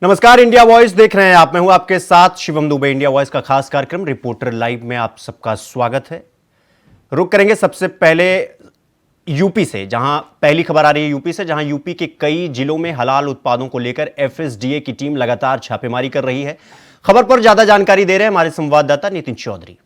नमस्कार, India voice देख रहे हैं आप। मैं हूं आपके साथ शिवम दुबे। इंडिया वॉइस का खास कार्यक्रम रिपोर्टर लाइव में आप सबका स्वागत है। रुक करेंगे सबसे पहले यूपी से, जहां पहली खबर आ रही है यूपी से, जहां यूपी के कई जिलों में हलाल उत्पादों को लेकर एफएसडीए की टीम लगातार छापेमारी कर रही है। खबर पर ज्यादा जानकारी दे रहे हैं हमारे संवाददाता नितिन चौधरी।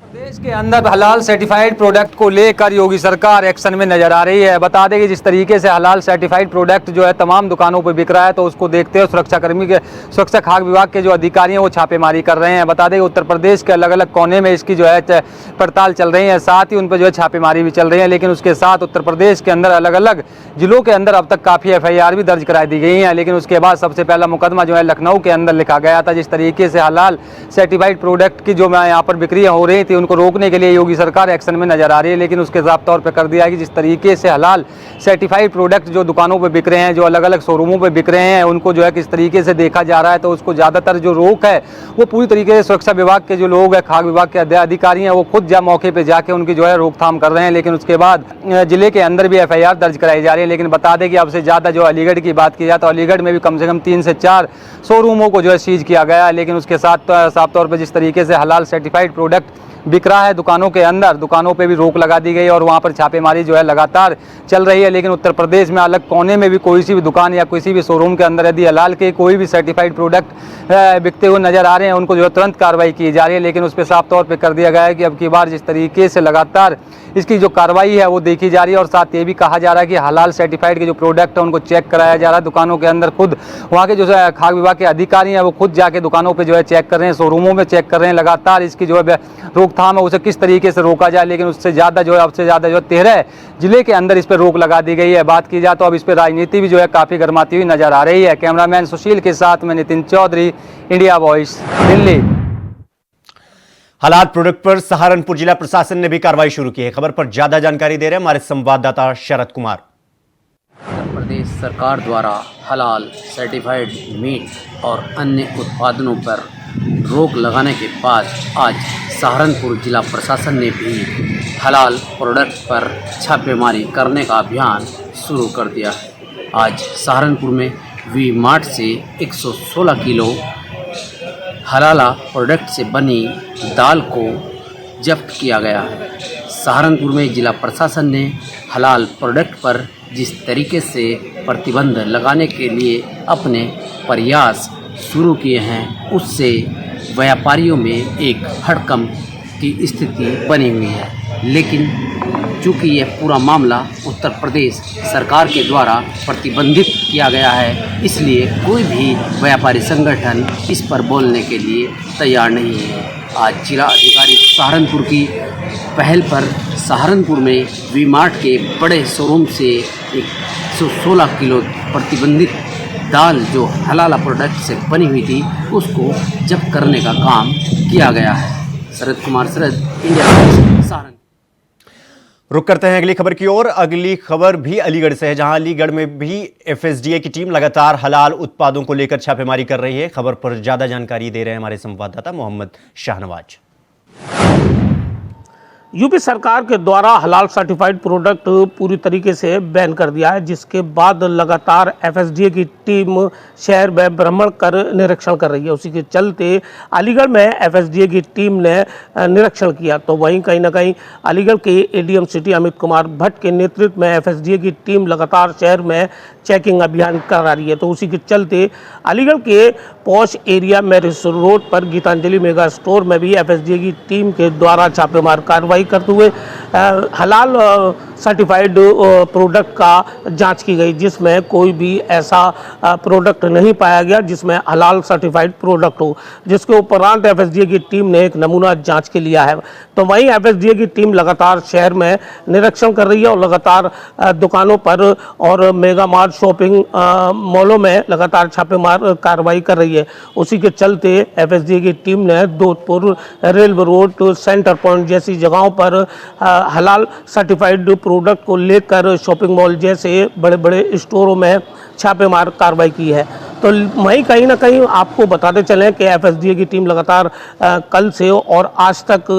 प्रदेश के अंदर हलाल सर्टिफाइड प्रोडक्ट को लेकर योगी सरकार एक्शन में नजर आ रही है। बता दें कि जिस तरीके से हलाल सर्टिफाइड प्रोडक्ट जो है तमाम दुकानों पर बिक रहा है, तो उसको देखते हुए सुरक्षा खाद्य विभाग के जो अधिकारी हैं वो छापेमारी कर रहे हैं। बता दें कि उत्तर प्रदेश के अलग अलग कोने में इसकी जो है पड़ताल चल रही है, साथ ही उन पर जो है छापेमारी भी चल रही है। लेकिन उसके साथ उत्तर प्रदेश के अंदर अलग अलग जिलों के अंदर अब तक काफ़ी FIR भी दर्ज कराई दी गई हैं। लेकिन उसके बाद सबसे पहला मुकदमा जो है लखनऊ के अंदर लिखा गया था। जिस तरीके से हलाल सर्टिफाइड प्रोडक्ट की जो यहाँ पर बिक्री हो रही थी, उनको रोकने के लिए योगी सरकार एक्शन में नजर आ रही है। लेकिन उसके साफ तौर पर कर दिया है कि जिस तरीके से हलाल सर्टिफाइड प्रोडक्ट जो दुकानों पे बिक रहे हैं, जो अलग अलग शोरूमों पे बिक रहे हैं, उनको जो है किस तरीके से देखा जा रहा है, तो उसको ज़्यादातर जो रोक है वो पूरी तरीके से सुरक्षा विभाग के जो लोग हैं, खाद्य विभाग के अधिकारी हैं, वो खुद मौके पर जाके उनकी जो है रोकथाम कर रहे हैं। लेकिन उसके बाद जिले के अंदर भी FIR दर्ज कराई जा रही है। लेकिन बता दें कि अब से ज़्यादा जो अलीगढ़ की बात की जाए तो अलीगढ़ में भी कम से कम 3 से 4 शोरूमों को जो है सीज किया गया है। लेकिन उसके साथ साफ तौर पर जिस तरीके से हलाल सर्टिफाइड प्रोडक्ट बिक रहा है दुकानों के अंदर, दुकानों पे भी रोक लगा दी गई और वहाँ पर छापेमारी जो है लगातार चल रही है। लेकिन उत्तर प्रदेश में अलग कोने में भी कोई सी भी दुकान या किसी भी शोरूम के अंदर यदि हलाल के कोई भी सर्टिफाइड प्रोडक्ट बिकते हुए नजर आ रहे हैं, उनको जो है तुरंत कार्रवाई की जा रही है। लेकिन उस पर साफ तौर पर कर दिया गया है कि अब की बार जिस तरीके से लगातार इसकी जो कार्रवाई है वो देखी जा रही है। और साथ ये भी कहा जा रहा है कि हलाल सर्टिफाइड के जो प्रोडक्ट है उनको चेक कराया जा रहा है दुकानों के अंदर। खुद वहाँ के जो खाद्य विभाग के अधिकारी हैं वो खुद जाके दुकानों पे जो है चेक कर रहे हैं, शोरूमों में चेक कर रहे हैं। लगातार इसकी जो है रोकथाम है उसे किस तरीके से रोका जाए। लेकिन उससे ज़्यादा जो है अब से ज़्यादा जो है 13 जिले के अंदर इस पर रोक लगा दी गई है। बात की जाए तो अब इस पर राजनीति भी जो है काफ़ी गर्माती हुई नजर आ रही है। कैमरामैन सुशील के साथ में नितिन चौधरी, इंडिया वॉइस, दिल्ली। हलाल प्रोडक्ट पर सहारनपुर जिला प्रशासन ने भी कार्रवाई शुरू की है। खबर पर ज्यादा जानकारी दे रहे हैं हमारे संवाददाता शरद कुमार। उत्तर प्रदेश सरकार द्वारा हलाल सर्टिफाइड मीट और अन्य उत्पादनों पर रोक लगाने के बाद आज सहारनपुर जिला प्रशासन ने भी हलाल प्रोडक्ट पर छापेमारी करने का अभियान शुरू कर दिया है। आज सहारनपुर में वी मार्ट से 116 किलो हलाला प्रोडक्ट से बनी दाल को जब्त किया गया है। सहारनपुर में जिला प्रशासन ने हलाल प्रोडक्ट पर जिस तरीके से प्रतिबंध लगाने के लिए अपने प्रयास शुरू किए हैं, उससे व्यापारियों में एक हड़कंप की स्थिति बनी हुई है। लेकिन चूँकि यह पूरा मामला उत्तर प्रदेश सरकार के द्वारा प्रतिबंधित किया गया है, इसलिए कोई भी व्यापारी संगठन इस पर बोलने के लिए तैयार नहीं है। आज जिला अधिकारी सहारनपुर की पहल पर सहारनपुर में वी मार्ट के बड़े शोरूम से 116 किलो प्रतिबंधित दाल जो हलाला प्रोडक्ट से बनी हुई थी, उसको जब्त करने का काम किया गया है। शरद कुमार, इंडिया सहारनपुर। रुक करते हैं अगली खबर की ओर। अगली खबर भी अलीगढ़ से है, जहां अलीगढ़ में भी एफएसडीए की टीम लगातार हलाल उत्पादों को लेकर छापेमारी कर रही है। खबर पर ज्यादा जानकारी दे रहे हैं हमारे संवाददाता मोहम्मद शाहनवाज। यूपी सरकार के द्वारा हलाल सर्टिफाइड प्रोडक्ट पूरी तरीके से बैन कर दिया है, जिसके बाद लगातार एफएसडीए की टीम शहर में भ्रमण कर निरीक्षण कर रही है। उसी के चलते अलीगढ़ में एफएसडीए की टीम ने निरीक्षण किया, तो वहीं कहीं ना कहीं अलीगढ़ के एडीएम सिटी अमित कुमार भट्ट के नेतृत्व में एफएसडीए की टीम लगातार शहर में चेकिंग अभियान करा रही है। तो उसी के चलते अलीगढ़ के पॉश एरिया मैरिज रोड पर गीतांजलि मेगा स्टोर में भी एफएसडीए की टीम के द्वारा छापेमार कार्रवाई करते हुए हलाल सर्टिफाइड प्रोडक्ट का जांच की गई, जिसमें कोई भी ऐसा प्रोडक्ट नहीं पाया गया जिसमें हलाल सर्टिफाइड प्रोडक्ट हो। जिसके उपरांत एफएसडीए की टीम ने एक नमूना जांच के लिया है। तो वहीं एफएसडीए की टीम लगातार शहर में निरीक्षण कर रही है और लगातार दुकानों पर और मेगा मार्ट शॉपिंग मॉलों में लगातार छापेमार कार्रवाई कर रही है। उसी के चलते एफएसडीए की टीम ने दोधपुर, रेलवे रोड, सेंटर पॉइंट जैसी जगहों पर हलाल सर्टिफाइड प्रोडक्ट को लेकर शॉपिंग मॉल जैसे बड़े बड़े स्टोरों में छापेमार कार्रवाई की है। तो वहीं कहीं ना कहीं आपको बताते चलें कि एफएसडीए की टीम लगातार कल से और आज तक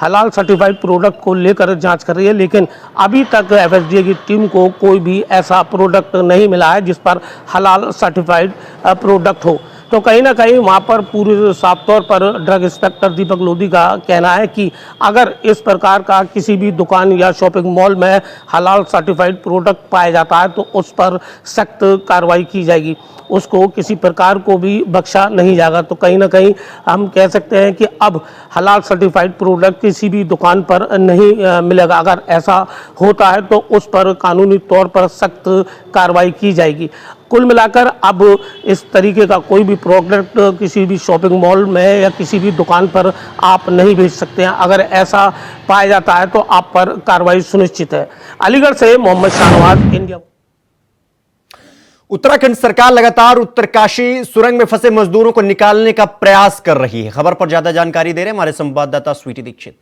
हलाल सर्टिफाइड प्रोडक्ट को लेकर जांच कर रही है, लेकिन अभी तक एफएसडीए की टीम को कोई भी ऐसा प्रोडक्ट नहीं मिला है जिस पर हलाल सर्टिफाइड प्रोडक्ट हो। तो कहीं ना कहीं वहाँ पर पूरे साफ तौर पर ड्रग इंस्पेक्टर दीपक लोधी का कहना है कि अगर इस प्रकार का किसी भी दुकान या शॉपिंग मॉल में हलाल सर्टिफाइड प्रोडक्ट पाया जाता है तो उस पर सख्त कार्रवाई की जाएगी, उसको किसी प्रकार को भी बख्शा नहीं जाएगा। तो कहीं ना कहीं हम कह सकते हैं कि अब हलाल सर्टिफाइड प्रोडक्ट किसी भी दुकान पर नहीं मिलेगा। अगर ऐसा होता है तो उस पर कानूनी तौर पर सख्त कार्रवाई की जाएगी। कुल मिलाकर अब इस तरीके का कोई भी प्रोडक्ट किसी भी शॉपिंग मॉल में या किसी भी दुकान पर आप नहीं भेज सकते हैं। अगर ऐसा पाया जाता है तो आप पर कार्रवाई सुनिश्चित है। अलीगढ़ से मोहम्मद शाहनवाज, इंडिया। उत्तराखंड सरकार लगातार उत्तरकाशी सुरंग में फंसे मजदूरों को निकालने का प्रयास कर रही है। खबर पर ज्यादा जानकारी दे रहे हैं हमारे संवाददाता स्वीटी दीक्षित।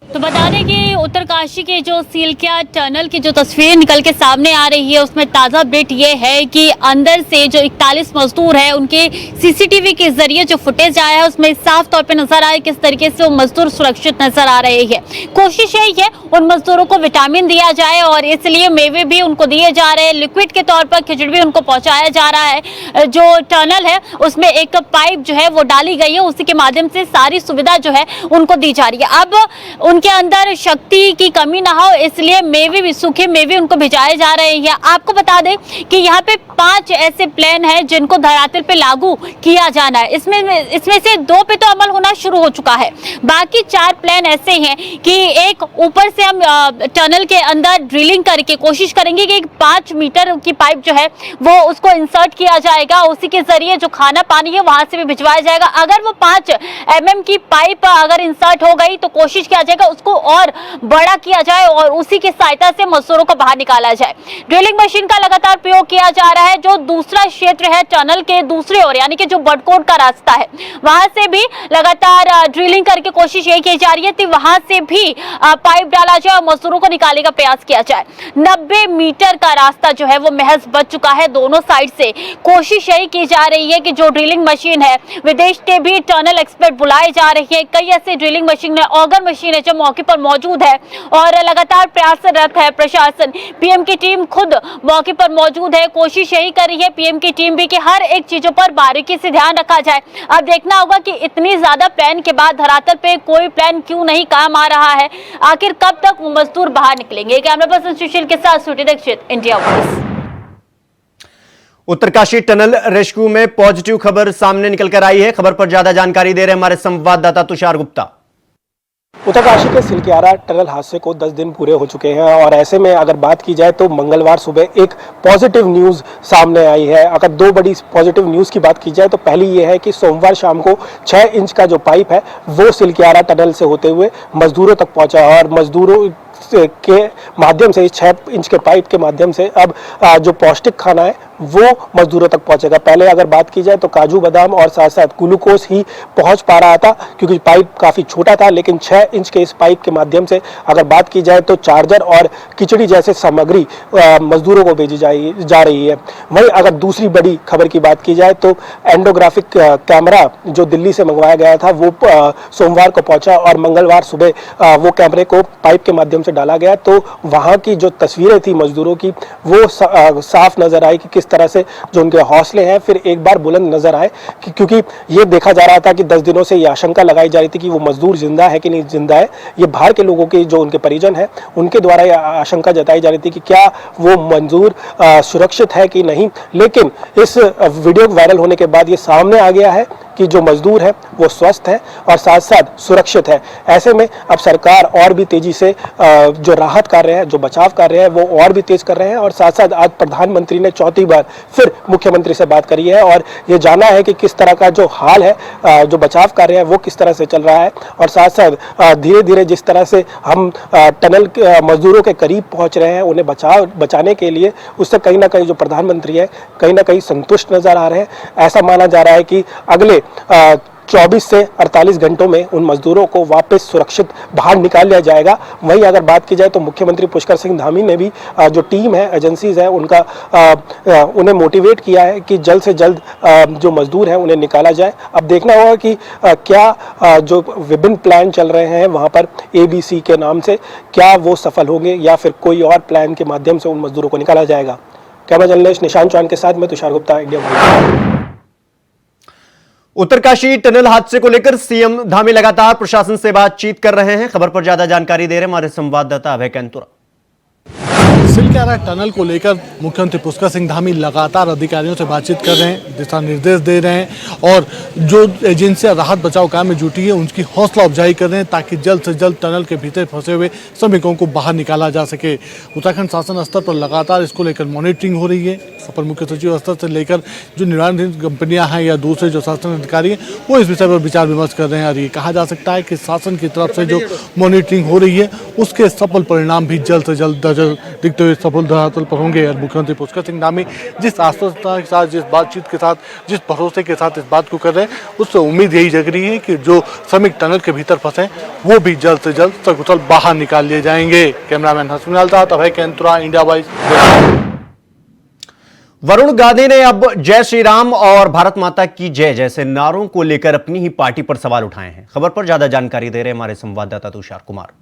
तो बता दें कि उत्तरकाशी के जो सिलकिया टनल की जो तस्वीर निकल के सामने आ रही है उसमें ताज़ा अपडेट ये है कि अंदर से जो 41 मजदूर हैं उनके सीसीटीवी के जरिए जो फुटेज आया है उसमें साफ तौर पे नजर आया किस तरीके से वो मजदूर सुरक्षित नजर आ रहे हैं। कोशिश यही है उन मजदूरों को विटामिन दिया जाए और इसलिए मेवे भी उनको दिए जा रहे हैं, लिक्विड के तौर पर खिचड़ी भी उनको पहुंचाया जा रहा है। जो टनल है उसमें एक पाइप जो है वो डाली गई है, उसी के माध्यम से सारी सुविधा जो है उनको दी जा रही है। अब उनके अंदर शक्ति की कमी ना हो इसलिए मेवे भी, सूखे मेवे उनको भिजाए जा रहे हैं। आपको बता दें कि यहाँ पे 5 ऐसे प्लान हैं जिनको धरातल पे लागू किया जाना है। इसमें से 2 पे तो अमल होना शुरू हो चुका है, बाकी 4 प्लान ऐसे हैं कि एक ऊपर से हम टनल के अंदर ड्रिलिंग करके कोशिश करेंगे कि 5 मीटर की पाइप जो है वो उसको इंसर्ट किया जाएगा, उसी के जरिए जो खाना पानी है वहां से भी भिजवाया जाएगा। अगर वो 5 mm की पाइप अगर इंसर्ट हो गई तो कोशिश किया जाएगा उसको और बड़ा किया जाए और उसी की सहायता से मजदूरों को बाहर निकाला जाए। ड्रिलिंग मशीन का लगातार प्रयोग किया जा रहा है। जो दूसरा क्षेत्र है टनल के दूसरे ओर यानी कि जो बडकोट का रास्ता है वहां से भी लगातार ड्रिलिंग करके कोशिश यही की जा रही है कि वहां से भी पाइप डाला जाए और मजदूरों को निकालने का प्रयास किया जाए। 90 मीटर का रास्ता जो है वो महज बच चुका है दोनों साइड से। कोशिश यही की जा रही है कि जो ड्रिलिंग मशीन है, विदेश के भी टनल एक्सपर्ट बुलाए जा रहे हैं, कई ऐसे ड्रिलिंग मशीन है, ऑगर मशीन है जो मौके पर मौजूद है और लगातार प्रयासरत है प्रशासन। पीएम की टीम खुद मौके पर मौजूद है, कोशिश यही कर रही है पीएम की टीम भी कि हर एक चीजों पर बारीकी से ध्यान रखा जाए। अब देखना होगा कि इतनी ज्यादा प्लान के बाद धरातल पे कोई प्लान क्यों नहीं काम आ रहा है, आखिर कब तक वो मजदूर बाहर निकलेंगे। कैमरा पर्सन सुशील के साथ Sweety Dikshit, India voice. Uttarkashi tunnel rescue में पॉजिटिव खबर सामने निकलकर आई है। खबर पर ज्यादा जानकारी दे रहे हैं हमारे संवाददाता तुषार गुप्ता। उत्तरकाशी के सिलकियारा टनल हादसे को 10 दिन पूरे हो चुके हैं और ऐसे में अगर बात की जाए तो मंगलवार सुबह एक पॉजिटिव न्यूज़ सामने आई है। अगर 2 बड़ी पॉजिटिव न्यूज़ की बात की जाए तो पहली ये है कि सोमवार शाम को 6 इंच का जो पाइप है वो सिलकियारा टनल से होते हुए मजदूरों तक पहुंचा और मजदूरों के माध्यम से 6 इंच के पाइप के माध्यम से अब जो पौष्टिक खाना है वो मजदूरों तक पहुंचेगा। पहले अगर बात की जाए तो काजू बादाम और साथ साथ ग्लूकोज ही पहुंच पा रहा था क्योंकि पाइप काफ़ी छोटा था, लेकिन 6 इंच के इस पाइप के माध्यम से अगर बात की जाए तो चार्जर और खिचड़ी जैसे सामग्री मजदूरों को भेजी जा रही है। वहीं अगर दूसरी बड़ी खबर की बात की जाए तो एंडोग्राफिक कैमरा जो दिल्ली से मंगवाया गया था वो सोमवार को पहुंचा और मंगलवार सुबह वो कैमरे को पाइप के माध्यम से डाला गया तो वहाँ की जो तस्वीरें थी मजदूरों की वो साफ नजर आई कि किस तरह से जो उनके हौसले हैं फिर एक बार बुलंद नजर आए क्योंकि ये देखा जा रहा था कि 10 दिनों से ये आशंका लगाई जा रही थी कि वो मजदूर जिंदा है कि नहीं जिंदा है। ये बाहर के लोगों के जो उनके परिजन हैं उनके द्वारा ये आशंका जताई जा रही थी कि क्या वो मजदूर सुरक्षित है कि नहीं, लेकिन इस वीडियो वायरल होने के बाद ये सामने आ गया है कि जो मजदूर है वो स्वस्थ है और साथ साथ सुरक्षित है। ऐसे में अब सरकार और भी तेजी से जो राहत कार्य है, जो बचाव कार्य है वो और भी तेज कर रहे हैं और साथ साथ आज प्रधानमंत्री ने चौथी बार फिर मुख्यमंत्री से बात करी है और ये जाना है कि किस तरह का जो हाल है, जो बचाव कार्य है वो किस तरह से चल रहा है और साथ साथ धीरे धीरे जिस तरह से हम टनल मजदूरों के करीब पहुंच रहे हैं उन्हें बचाने के लिए, उससे कहीं ना कहीं जो प्रधानमंत्री है कहीं ना कहीं संतुष्ट नजर आ रहे हैं। ऐसा माना जा रहा है कि अगले 24 से 48 घंटों में उन मजदूरों को वापस सुरक्षित बाहर निकाल लिया जाएगा। वहीं अगर बात की जाए तो मुख्यमंत्री पुष्कर सिंह धामी ने भी जो टीम है, एजेंसीज है, उन्हें मोटिवेट किया है कि जल्द से जल्द जो मजदूर हैं उन्हें निकाला जाए। अब देखना होगा कि क्या जो विभिन्न प्लान चल रहे हैं वहाँ पर ABC के नाम से, क्या वो सफल होंगे या फिर कोई और प्लान के माध्यम से उन मजदूरों को निकाला जाएगा। कैमरा जर्नलिस्ट निशांत चौहान के साथ मैं Tushar Gupta, India voice. Uttarkashi tunnel हादसे को लेकर सीएम धामी लगातार प्रशासन से बातचीत कर रहे हैं। खबर पर ज्यादा जानकारी दे रहे हैं हमारे संवाददाता अभय कैंतुरा। सिलक्यारा टनल को लेकर मुख्यमंत्री पुष्कर सिंह धामी लगातार अधिकारियों से बातचीत कर रहे हैं, दिशा निर्देश दे रहे हैं और जो एजेंसियां राहत बचाव काम में जुटी है उनकी हौसला अफजाई कर रहे हैं ताकि जल्द से जल्द टनल के भीतर फंसे हुए श्रमिकों को बाहर निकाला जा सके। उत्तराखंड शासन स्तर पर लगातार इसको लेकर मॉनिटरिंग हो रही है। अपर मुख्य सचिव स्तर से लेकर जो निर्माण कंपनियां हैं या दूसरे जो शासन अधिकारी हैं वो इस विषय पर विचार विमर्श कर रहे हैं और ये कहा जा सकता है कि शासन की तरफ से जो मॉनिटरिंग हो रही है उसके सफल परिणाम भी जल्द से जल्द दिखते हुए सफल धरातल पर होंगे। और मुख्यमंत्री पुष्कर सिंह धामी जिस आश्वस्तता के साथ, जिस बातचीत के साथ, जिस भरोसे के साथ इस बात को कर रहे हैं उससे उम्मीद यही जग रही है कि जो श्रमिक टनल के भीतर फंसे वो भी जल्द से जल्द सकुशल बाहर निकाल लिए जाएंगे। कैमरामैन हसमुल साथ अभय कैंतुरा, इंडिया वॉइस। वरुण गांधी ने अब जय श्री राम और भारत माता की जय जैसे नारों को लेकर अपनी ही पार्टी पर सवाल उठाए हैं। खबर पर ज्यादा जानकारी दे रहे हैं हमारे संवाददाता तुषार कुमार।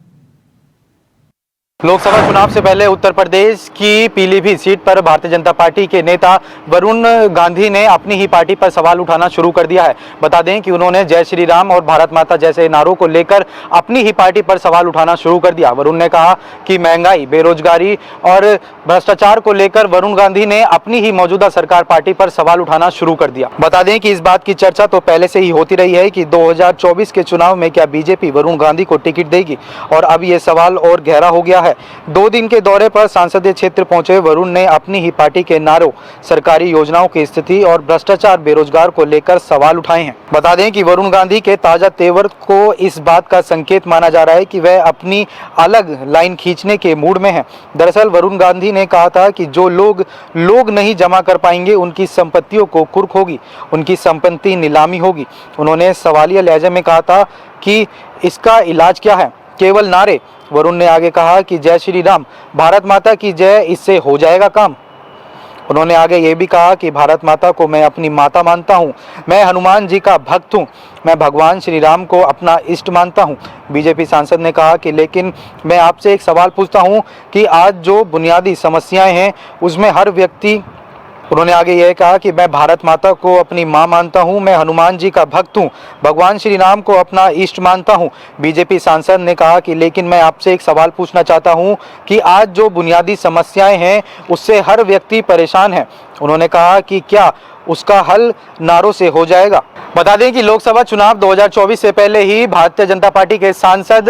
लोकसभा चुनाव से पहले उत्तर प्रदेश की पीलीभीत सीट पर भारतीय जनता पार्टी के नेता वरुण गांधी ने अपनी ही पार्टी पर सवाल उठाना शुरू कर दिया है। बता दें कि उन्होंने जय श्री राम और भारत माता जैसे नारों को लेकर अपनी ही पार्टी पर सवाल उठाना शुरू कर दिया। वरुण ने कहा कि महंगाई, बेरोजगारी और भ्रष्टाचार को लेकर वरुण गांधी ने अपनी ही मौजूदा सरकार पार्टी पर सवाल उठाना शुरू कर दिया। बता दें कि इस बात की चर्चा तो पहले से ही होती रही है कि 2024 के चुनाव में क्या बीजेपी वरुण गांधी को टिकट देगी, और अब ये सवाल और गहरा हो गया है। 2 दिन के दौरे पर संसदीय क्षेत्र पहुंचे वरुण ने अपनी ही पार्टी के नारों, सरकारी योजनाओं की स्थिति और भ्रष्टाचार, बेरोजगार को लेकर सवाल उठाए हैं। बता दें कि वरुण गांधी के ताजा तेवर को इस बात का संकेत माना जा रहा है कि वह अपनी अलग लाइन खींचने के मूड में है। दरअसल वरुण गांधी ने कहा था कि जो लोग नहीं जमा कर पाएंगे उनकी संपत्तियों को कुर्क होगी, उनकी संपत्ति नीलामी होगी। उन्होंने सवालिया लहजे में कहा था कि इसका इलाज क्या है, केवल नारे। वरुण ने आगे कहा कि जय श्री राम, भारत माता की जय, इससे हो जाएगा काम। उन्होंने आगे ये भी कहा कि भारत माता को मैं अपनी माता मानता हूँ, मैं हनुमान जी का भक्त हूँ, मैं भगवान श्री राम को अपना इष्ट मानता हूँ। बीजेपी सांसद ने कहा कि लेकिन मैं आपसे एक सवाल पूछता हूँ कि आज जो बुनियादी समस्याएं हैं उसमें हर व्यक्ति। उन्होंने आगे यह कहा कि मैं भारत माता को अपनी मां मानता हूं, मैं हनुमान जी का भक्त हूं, भगवान श्री राम को अपना इष्ट मानता हूं। बीजेपी सांसद ने कहा कि लेकिन मैं आपसे एक सवाल पूछना चाहता हूं कि आज जो बुनियादी समस्याएं हैं उससे हर व्यक्ति परेशान है। उन्होंने कहा कि क्या उसका हल नारों से हो जाएगा। बता दें कि लोकसभा चुनाव 2024 से पहले ही भारतीय जनता पार्टी के सांसद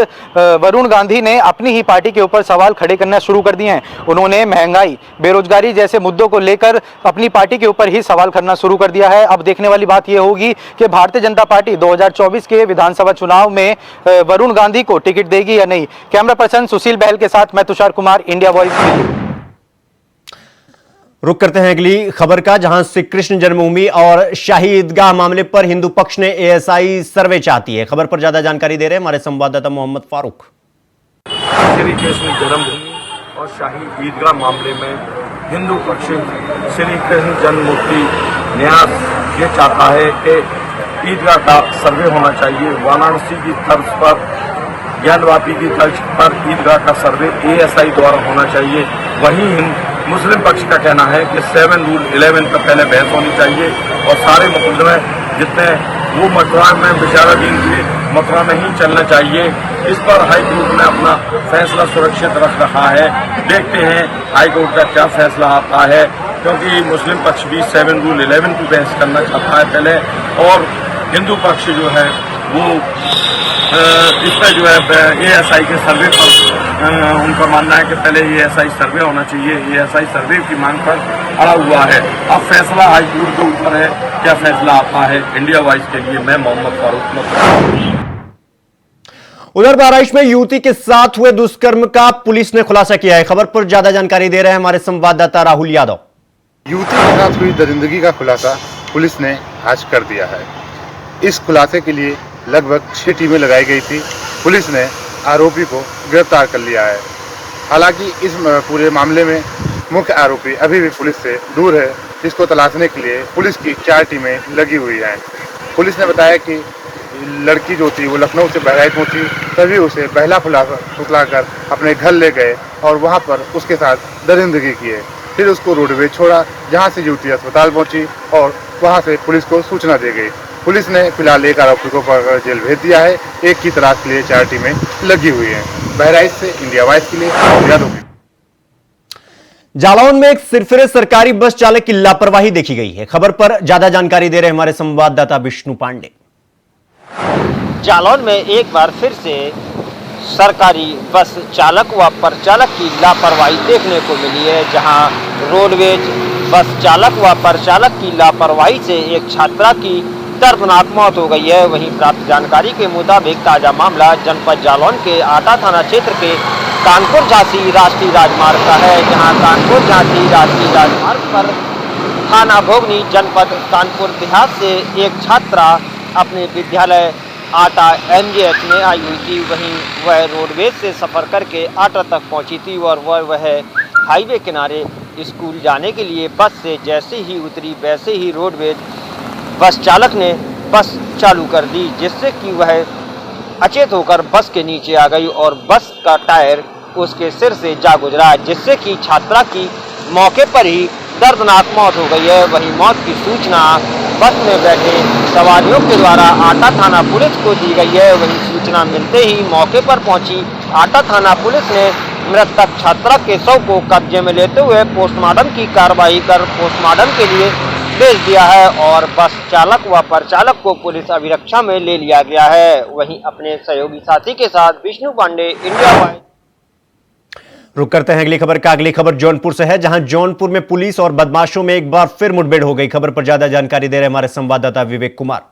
वरुण गांधी ने अपनी ही पार्टी के ऊपर सवाल खड़े करना शुरू कर दिए हैं। उन्होंने महंगाई, बेरोजगारी जैसे मुद्दों को लेकर अपनी पार्टी के ऊपर ही सवाल करना शुरू कर दिया है। अब देखने वाली बात यह होगी कि भारतीय जनता पार्टी 2024 के विधानसभा चुनाव में वरुण गांधी को टिकट देगी या नहीं। कैमरा पर्सन सुशील बहल के साथ मैं तुषार कुमार, इंडिया वॉइस। रुक करते हैं अगली खबर का, जहां श्री कृष्ण जन्मभूमि और शाही ईदगाह मामले पर हिंदू पक्ष ने ASI सर्वे चाहती है। खबर पर ज्यादा जानकारी दे रहे हैं हमारे संवाददाता मोहम्मद फारूक। श्री कृष्ण जन्मभूमि और शाही ईदगाह मामले में हिंदू पक्ष श्री कृष्ण जन्ममूर्ति न्यास ये चाहता है कि ईदगाह का सर्वे होना चाहिए। वाराणसी की तर्ज पर, ज्ञानवापी की तर्ज पर ईदगाह का सर्वे ASI द्वारा होना चाहिए। वहीं मुस्लिम पक्ष का कहना है कि 7 रूल 11 पर पहले बहस होनी चाहिए और सारे मुकदमे जितने वो मथुरा में विचाराधीन थे मथुरा में ही चलना चाहिए। इस पर हाई कोर्ट ने अपना फैसला सुरक्षित रख रखा है। देखते हैं हाई कोर्ट का क्या फैसला आता है, क्योंकि मुस्लिम पक्ष भी 7 रूल 11 की बहस करना चाहता है पहले, और हिंदू पक्ष जो है वो इस पर जो है ASI के सर्वे पर उनका मानना है कि पहले ASI सर्वे होना चाहिए। ASI सर्वे की मांग पर अड़ा हुआ है। अब फैसला हाई कोर्ट के ऊपर है, क्या फैसला आता है। इंडिया वॉइस के लिए मैं मोहम्मद फारूक। उधर बहराइच में युवती के साथ हुए दुष्कर्म का पुलिस ने खुलासा किया है। खबर पर ज्यादा जानकारी दे रहे हैं हमारे संवाददाता राहुल यादव। युवती के साथ हुई दरिंदगी का खुलासा पुलिस ने आज कर दिया है। इस खुलासे के लिए लगभग 6 टीमें लगाई गई थी। पुलिस ने आरोपी को गिरफ्तार कर लिया है। हालांकि इस पूरे मामले में मुख्य आरोपी अभी भी पुलिस से दूर है, जिसको तलाशने के लिए पुलिस की 4 टीमें लगी हुई हैं। पुलिस ने बताया कि लड़की जो थी वो लखनऊ से बहराइच पहुंची, तभी उसे बहला फुसला कर अपने घर ले गए और वहां पर उसके साथ दरिंदगी किए। फिर उसको रोडवेज छोड़ा, जहां से युवती अस्पताल पहुंची और वहां से पुलिस को सूचना दी गई। पुलिस ने फिलहाल एक आरोपी को पकड़ जेल भेज दिया है। एक की तलाश के लिए 4 टीमें लगी हुई हैं। बहराइच से इंडिया वॉइस के लिए यादव। जालौन में एक सिरफिरे सरकारी बस चालक की लापरवाही देखी गई है। खबर पर ज्यादा जानकारी दे रहे हमारे संवाददाता विष्णु पांडे। जालौन में एक बार फिर से सरकारी बस चालक व परिचालक की लापरवाही देखने को मिली है, जहां रोडवेज बस चालक व परिचालक की लापरवाही से एक छात्रा की दर्दनाक मौत हो गई है। वहीं प्राप्त जानकारी के मुताबिक ताजा मामला जनपद जालौन के आटा थाना क्षेत्र के कानपुर झांसी राष्ट्रीय राजमार्ग का है, जहां कानपुर झांसी राष्ट्रीय राजमार्ग पर थाना भोगनी जनपद कानपुर देहात से एक छात्रा अपने विद्यालय आटा MJH में आई हुई थी। वहीं वह रोडवेज से सफ़र करके आटा तक पहुंची थी और वह हाईवे किनारे स्कूल जाने के लिए बस से जैसे ही उतरी वैसे ही रोडवेज बस चालक ने बस चालू कर दी, जिससे कि वह अचेत होकर बस के नीचे आ गई और बस का टायर उसके सिर से जा गुजरा, जिससे कि छात्रा की मौके पर ही दर्दनाक मौत हो गई है। वहीं मौत की सूचना बस में बैठे सवारियों के द्वारा आटा थाना पुलिस को दी गई है। वहीं सूचना मिलते ही मौके पर पहुंची आटा थाना पुलिस ने मृतक छात्रा के शव को कब्जे में लेते हुए पोस्टमार्टम की कार्रवाई कर पोस्टमार्टम के लिए भेज दिया है और बस चालक व परिचालक को पुलिस अभिरक्षा में ले लिया गया है। वहीं अपने सहयोगी साथी के साथ विष्णु पांडे, इंडिया वॉइस। रुक करते हैं अगली खबर का। अगली खबर जौनपुर से है, जहां जौनपुर में पुलिस और बदमाशों में एक बार फिर मुठभेड़ हो गई। खबर पर ज्यादा जानकारी दे रहे हमारे संवाददाता विवेक कुमार।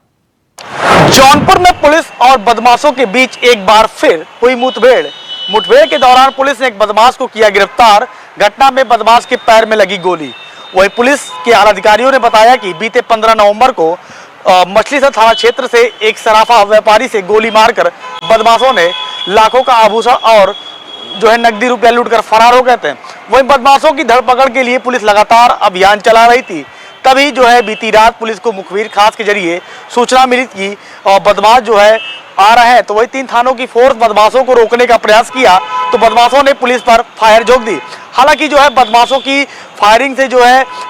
जौनपुर में पुलिस और बदमाशों के बीच एक बार फिर हुई मुठभेड़ के दौरान पुलिस ने एक बदमाश को किया गिरफ्तार। घटना में बदमाश के पैर में लगी गोली। वही पुलिस के आला अधिकारियों ने बताया कि बीते 15 नवंबर को मछलीसर थाना क्षेत्र से एक सराफा व्यापारी से गोली मारकर बदमाशों ने लाखों का आभूषण और नकदी रुपया लूटकर फरार हो गए थे। वहीं बदमाशों की धरपकड़ के लिए पुलिस लगातार अभियान चला रही थी। तभी बीती रात पुलिस को मुखबिर खास के जरिए सूचना मिली कि बदमाश आ रहे हैं, तो वही 3 थानों की फोर्स बदमाशों को रोकने का प्रयास किया, तो बदमाशों ने पुलिस पर फायर झोंक दी। हालांकि बदमाशों की फायरिंग से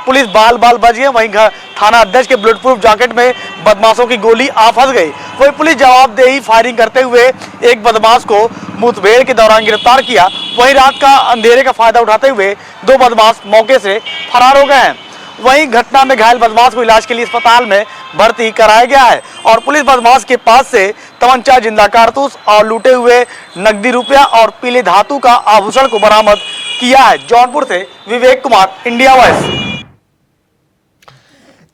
पुलिस बाल बच गए। वहीं थाना अध्यक्ष के बुलेट प्रूफ जैकेट में बदमाशों की गोली आ फंस गई। वही पुलिस जवाबदेही फायरिंग करते हुए एक बदमाश को मुठभेड़ के दौरान गिरफ्तार किया। वहीं रात का अंधेरे का फायदा उठाते हुए 2 बदमाश मौके से फरार हो गए हैं। वहीं घटना में घायल बदमाश को इलाज के लिए अस्पताल में भर्ती कराया गया है और पुलिस बदमाश के पास से तमंचा, जिंदा कारतूस और लूटे हुए नकदी रुपया और पीले धातु का आभूषण को बरामद किया है। जौनपुर से विवेक कुमार, इंडिया वॉइस।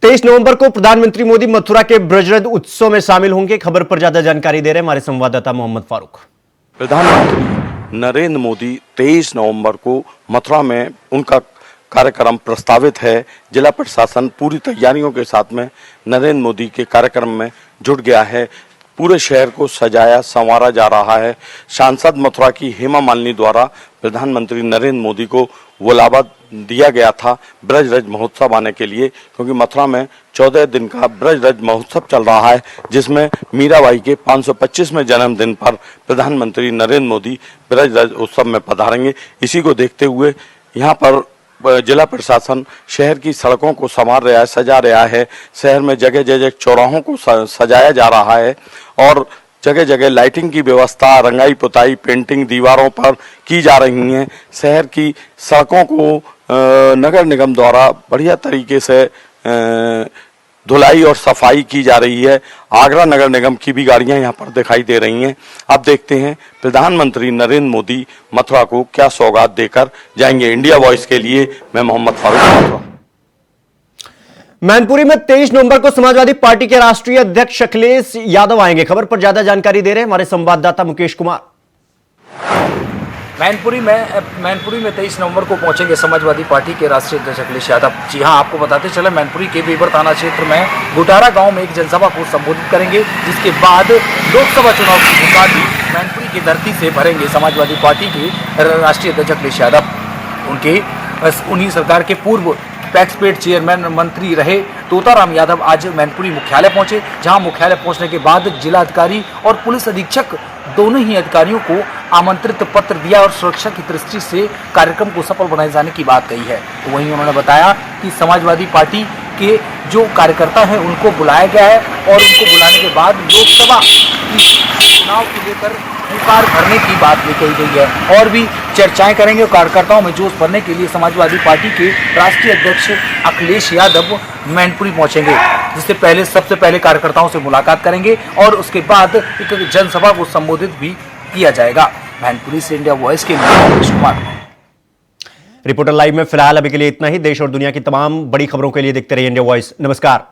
23 नवंबर को प्रधानमंत्री मोदी मथुरा के ब्रजरथ उत्सव में शामिल होंगे। खबर पर ज्यादा जानकारी दे रहे हैं हमारे संवाददाता मोहम्मद फारूक। प्रधानमंत्री नरेंद्र मोदी 23 नवंबर को मथुरा में उनका कार्यक्रम प्रस्तावित है। जिला प्रशासन पूरी तैयारियों के साथ में नरेंद्र मोदी के कार्यक्रम में जुट गया है। पूरे शहर को सजाया संवारा जा रहा है। सांसद मथुरा की हेमा मालिनी द्वारा प्रधानमंत्री नरेंद्र मोदी को बुलावा दिया गया था ब्रजरथ महोत्सव आने के लिए, क्योंकि मथुरा में 14 दिन का ब्रजरथ महोत्सव चल रहा है, जिसमें मीराबाई के 525वें जन्मदिन पर प्रधानमंत्री नरेंद्र मोदी ब्रजरथ उत्सव में पधारेंगे। इसी को देखते हुए यहाँ पर जिला प्रशासन शहर की सड़कों को संवार रहा है, सजा रहा है। शहर में जगह जगह चौराहों को सजाया जा रहा है और जगह जगह लाइटिंग की व्यवस्था, रंगाई पुताई, पेंटिंग दीवारों पर की जा रही है। शहर की सड़कों को नगर निगम द्वारा बढ़िया तरीके से धुलाई और सफाई की जा रही है। आगरा नगर निगम की भी गाड़ियां यहां पर दिखाई दे रही हैं। अब देखते हैं प्रधानमंत्री नरेंद्र मोदी मथुरा को क्या सौगात देकर जाएंगे। इंडिया वॉइस के लिए मैं मोहम्मद फारूक। मैनपुरी में 23 नवंबर को समाजवादी पार्टी के राष्ट्रीय अध्यक्ष अखिलेश यादव आएंगे। खबर पर ज्यादा जानकारी दे रहे हैं हमारे संवाददाता मुकेश कुमार। मैनपुरी में 23 नवंबर को पहुंचेंगे समाजवादी पार्टी के राष्ट्रीय अध्यक्ष अखिलेश यादव। जी हां, आपको बताते चले मैनपुरी के बेबर थाना क्षेत्र में गुटारा गांव में एक जनसभा को संबोधित करेंगे, जिसके बाद लोकसभा चुनाव की मुकाबले मैनपुरी की धरती से भरेंगे समाजवादी पार्टी के राष्ट्रीय अध्यक्ष अखिलेश यादव। उन्हीं सरकार के पूर्व पैक्सपेट चेयरमैन मंत्री रहे तोताराम यादव आज मैनपुरी मुख्यालय पहुंचे, जहां मुख्यालय पहुंचने के बाद जिलाधिकारी और पुलिस अधीक्षक दोनों ही अधिकारियों को आमंत्रित पत्र दिया और सुरक्षा की दृष्टि से कार्यक्रम को सफल बनाए जाने की बात कही है। तो वहीं उन्होंने बताया कि समाजवादी पार्टी के जो कार्यकर्ता हैं उनको बुलाया गया है और उनको बुलाने के बाद लोकसभा चुनाव को लेकर पुकार भरने की बात भी कही गई है और भी चर्चाएं करेंगे और कार्यकर्ताओं में जोश भरने के लिए समाजवादी पार्टी के राष्ट्रीय अध्यक्ष अखिलेश यादव मैनपुरी पहुंचेंगे, जिससे पहले सबसे पहले कार्यकर्ताओं से मुलाकात करेंगे और उसके बाद एक जनसभा को संबोधित भी किया जाएगा। मैनपुरी से इंडिया वॉइस के लिए रमेश कुमार। रिपोर्टर लाइव में फिलहाल अभी के लिए इतना ही। देश और दुनिया की तमाम बड़ी खबरों के लिए देखते रहिए इंडिया वॉइस। नमस्कार।